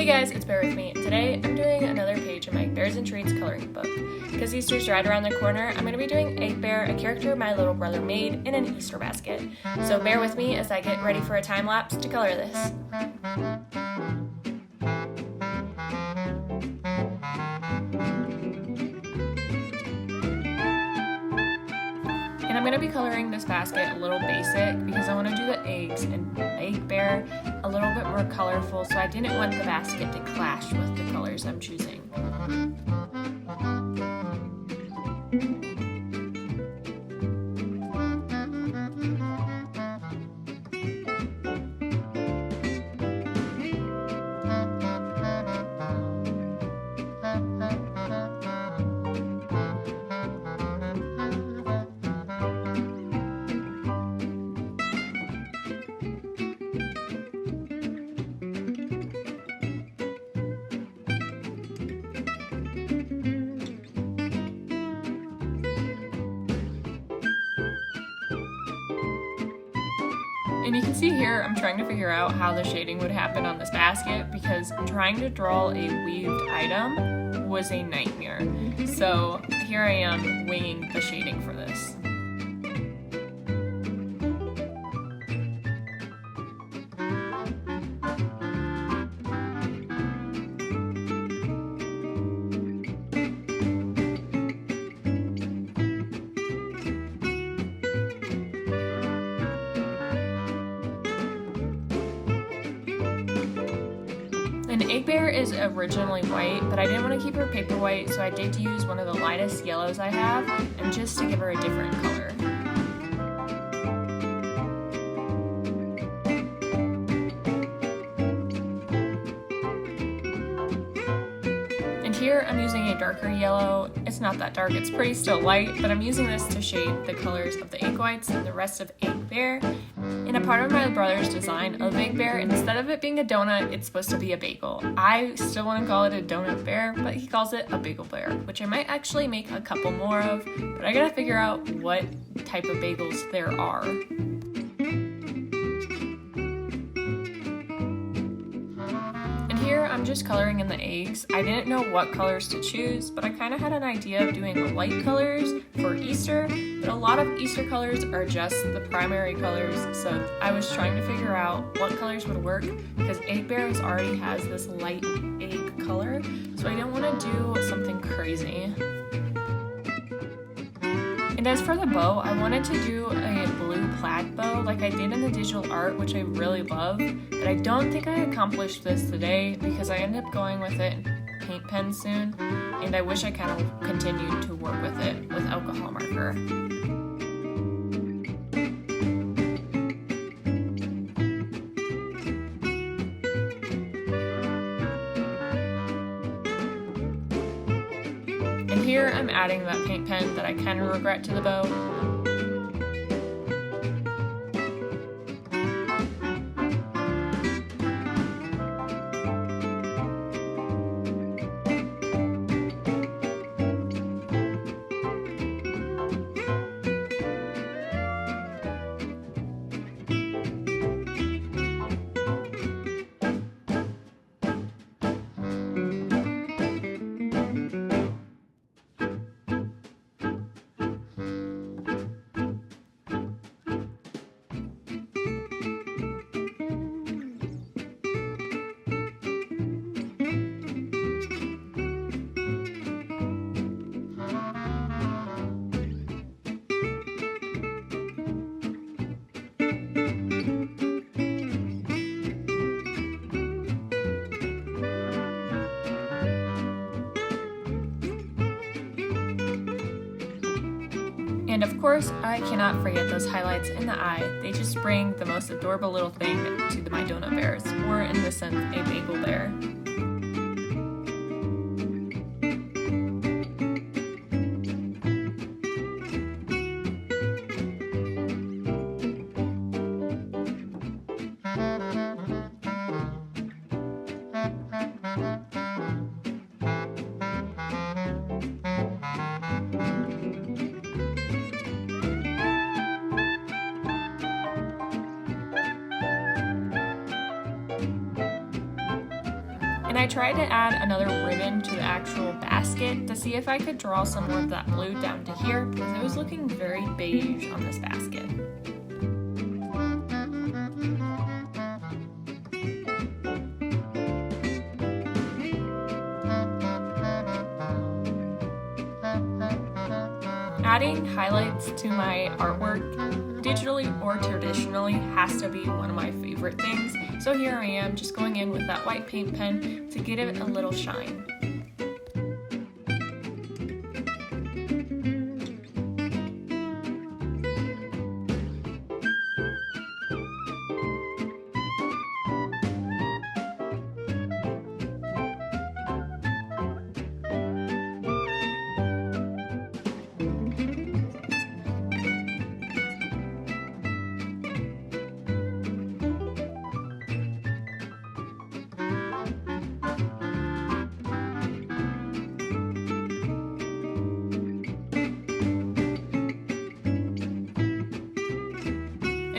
Hey guys, it's Bear With Me. Today I'm doing another page in my Bears and Treats coloring book. Because Easter's right around the corner, I'm going to be doing Egg Bear, a character my little brother made in an Easter basket. So bear with me as I get ready for a time lapse to color this. And I'm going to be coloring this basket a little basic because I want to do the eggs and Egg Bear a little bit more colorful, so I didn't want the basket to clash with the colors I'm choosing. And you can see here, I'm trying to figure out how the shading would happen on this basket because trying to draw a weaved item was a nightmare. So here I am winging the shading for this. An Egg Bear is originally white, but I didn't want to keep her paper white, so I did use one of the lightest yellows I have, and just to give her a different color. And here I'm using a darker yellow. It's not that dark, it's pretty still light, but I'm using this to shade the colors of the egg whites and the rest of Egg Bear. In a part of my brother's design of Egg Bear, instead of it being a donut, it's supposed to be a bagel. I still want to call it a donut bear, but he calls it a bagel bear, which I might actually make a couple more of, but I gotta figure out what type of bagels there are. Here I'm just coloring in the eggs. I didn't know what colors to choose, but I kind of had an idea of doing light colors for Easter, but a lot of Easter colors are just the primary colors, so I was trying to figure out what colors would work because Egg Bear already has this light egg color, so I didn't want to do something crazy. And as for the bow, I wanted to do a blue plaid bow like I did in the digital art, which I really love, but I don't think I accomplished this today because I ended up going with it in paint pen soon, and I wish I kind of continued to work with it with alcohol marker. And here I'm adding that paint pen that I kind of regret to the bow. And of course, I cannot forget those highlights in the eye. They just bring the most adorable little thing to my donut bears, or in this sense, a bagel bear. And I tried to add another ribbon to the actual basket to see if I could draw some more of that blue down to here because it was looking very beige on this basket. Adding highlights to my artwork, digitally or traditionally, has to be one of my favorite things. So here I am, just going in with that white paint pen to give it a little shine.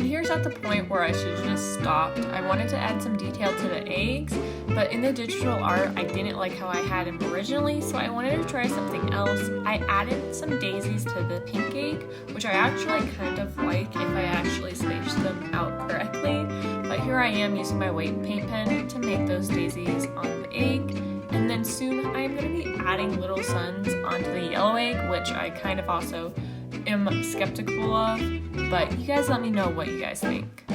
Here's at the point where I should have just stopped. I wanted to add some detail to the eggs, but in the digital art, I didn't like how I had them originally, so I wanted to try something else. I added some daisies to the pink egg, which I actually kind of like if I actually spaced them out correctly, but here I am using my white paint pen to make those daisies on the egg, and then soon I'm going to be adding little suns onto the yellow egg, which I kind of also am skeptical of, but you guys let me know what you guys think.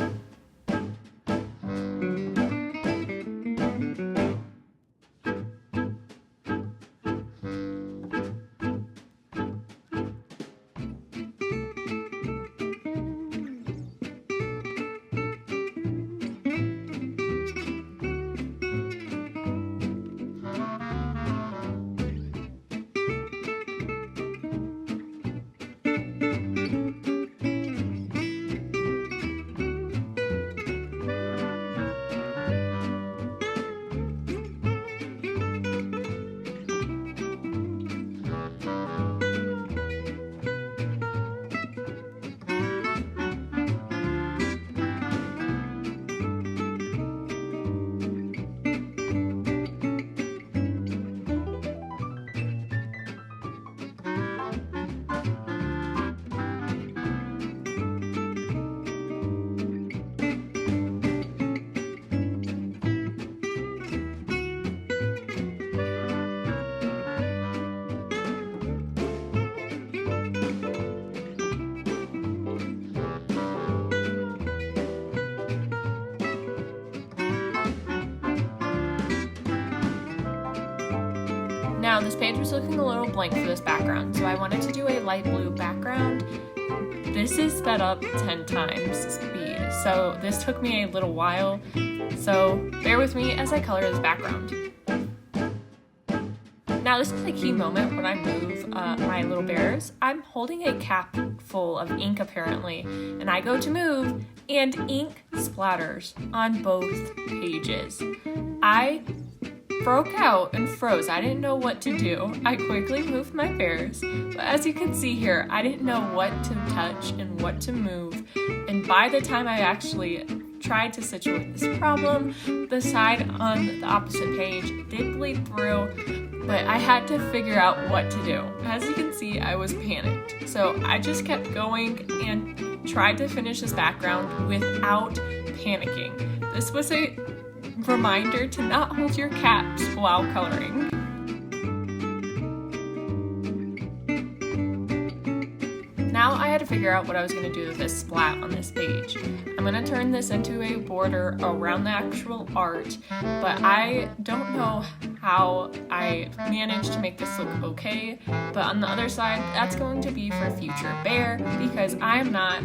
Now this page was looking a little blank for this background, so I wanted to do a light blue background. This is sped up 10 times speed, so this took me a little while, so bear with me as I color this background. Now this is a key moment when I move my little bears. I'm holding a cap full of ink apparently, and I go to move, and ink splatters on both pages. I broke out and froze. I didn't know what to do. I quickly moved my bears, but as you can see here, I didn't know what to touch and what to move, and by the time I actually tried to situate this problem, the side on the opposite page did bleed through, but I had to figure out what to do. As you can see, I was panicked, so I just kept going and tried to finish this background without panicking. This was a reminder to not hold your caps while coloring. Now I had to figure out what I was going to do with this splat on this page. I'm going to turn this into a border around the actual art, but I don't know how I managed to make this look okay, but on the other side, that's going to be for future bear because I'm not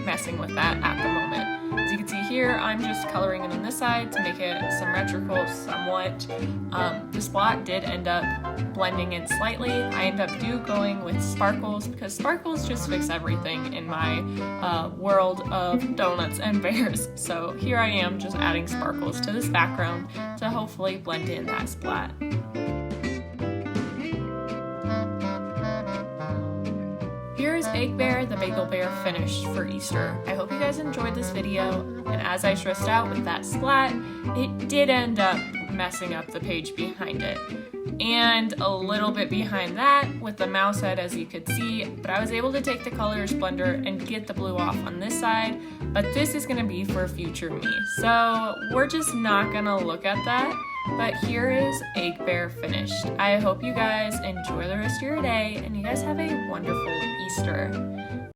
messing with that at the moment. As you can see here, I'm just coloring it on this side to make it symmetrical somewhat. The splat did end up blending in slightly. I ended up going with sparkles because sparkles just fix everything in my world of donuts and bears. So here I am just adding sparkles to this background to hopefully blend in that splat. Here's Egg Bear the Bagel Bear finished for Easter. I hope you guys enjoyed this video, and as I stressed out with that splat, it did end up messing up the page behind it. And a little bit behind that with the mouse head, as you could see, but I was able to take the Colors Blender and get the blue off on this side, but this is gonna be for future me. So we're just not gonna look at that, but here is Egg Bear finished. I hope you guys enjoy the rest of your day and you guys have a wonderful Easter.